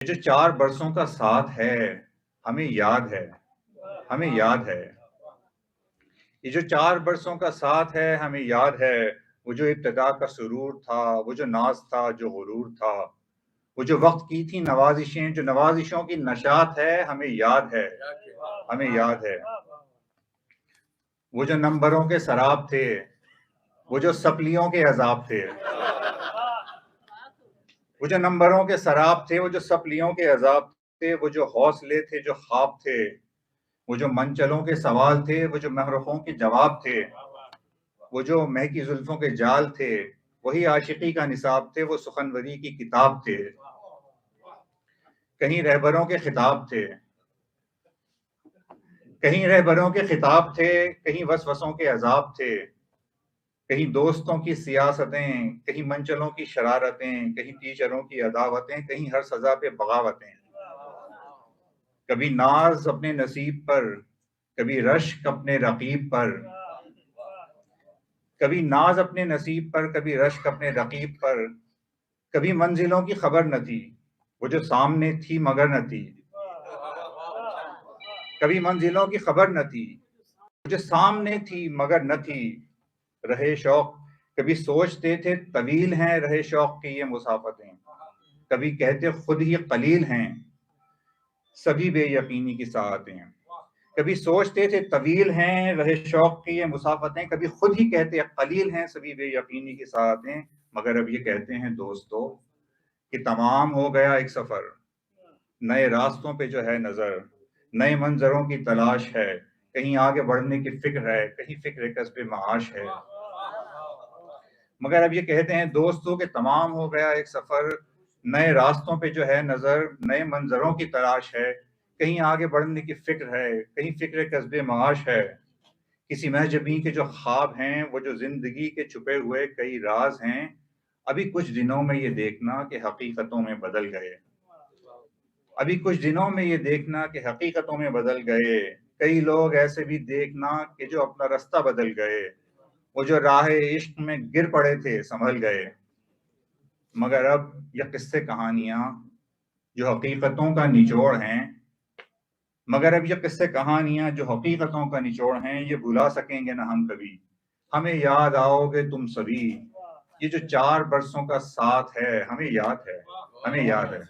یہ جو 4 برسوں کا ساتھ ہے ہمیں یاد ہے، ہمیں یاد ہے۔ یہ جو 4 برسوں کا ساتھ ہے ہمیں یاد ہے، وہ جو ابتدا کا سرور تھا، وہ جو ناز تھا، جو غرور تھا، وہ جو وقت کی تھی نوازشیں، جو نوازشوں کی نشاط ہے، ہمیں یاد ہے، ہمیں یاد ہے۔ وہ جو نمبروں کے سراب تھے، وہ جو سپلیوں کے عذاب تھے، وہ جو نمبروں کے سراب تھے، وہ جو سپلیوں کے عذاب تھے، وہ جو حوصلے تھے، جو خواب تھے، وہ جو منچلوں کے سوال تھے، وہ جو محرخوں کے جواب تھے، وہ جو مہکی زلفوں کے جال تھے، وہی عاشقی کا نصاب تھے، وہ سخنوری کی کتاب تھے۔ کہیں رہبروں کے خطاب تھے، کہیں رہبروں کے خطاب تھے، کہیں وسوسوں کے عذاب تھے، کہیں دوستوں کی سیاستیں، کہیں منچلوں کی شرارتیں، کہیں ٹیچروں کی عداوتیں، کہیں ہر سزا پہ بغاوتیں۔ کبھی ناز اپنے نصیب پر، کبھی رشک اپنے رقیب پر، کبھی ناز اپنے نصیب پر، کبھی رشک اپنے رقیب پر، کبھی منزلوں کی خبر نہ تھی، وہ جو سامنے تھی مگر نہ تھی، کبھی منزلوں کی خبر نہ تھی، وہ جو سامنے تھی مگر نہ تھی۔ رہے شوق کبھی سوچتے تھے طویل ہیں رہے شوق کی یہ مسافتیں، کبھی کہتے خود ہی قلیل ہیں سبھی بے یقینی کی ساعتیں، کبھی سوچتے تھے طویل ہیں رہے شوق کی یہ مسافتیں، کبھی خود ہی کہتے قلیل ہیں سبھی بے یقینی کی ساعتیں، مگر اب یہ کہتے ہیں دوستو کہ تمام ہو گیا ایک سفر، نئے راستوں پہ جو ہے نظر، نئے منظروں کی تلاش ہے، کہیں آگے بڑھنے کی فکر ہے، کہیں فکر کسب معاش ہے، مگر اب یہ کہتے ہیں دوستوں کہ تمام ہو گیا ایک سفر، نئے راستوں پہ جو ہے نظر، نئے منظروں کی تلاش ہے، کہیں آگے بڑھنے کی فکر ہے، کہیں فکر کسب معاش ہے۔ کسی مہجبیں کے جو خواب ہیں، وہ جو زندگی کے چھپے ہوئے کئی راز ہیں، ابھی کچھ دنوں میں یہ دیکھنا کہ حقیقتوں میں بدل گئے، ابھی کچھ دنوں میں یہ دیکھنا کہ حقیقتوں میں بدل گئے، کئی لوگ ایسے بھی دیکھنا کہ جو اپنا رستہ بدل گئے، وہ جو راہ عشق میں گر پڑے تھے سنبھل گئے، مگر اب یہ قصے کہانیاں جو حقیقتوں کا نچوڑ ہیں، مگر اب یہ قصے کہانیاں جو حقیقتوں کا نچوڑ ہیں، یہ بھلا سکیں گے نہ ہم کبھی، ہمیں یاد آؤ گے تم سبھی، یہ جو 4 برسوں کا ساتھ ہے ہمیں یاد ہے، ہمیں یاد ہے۔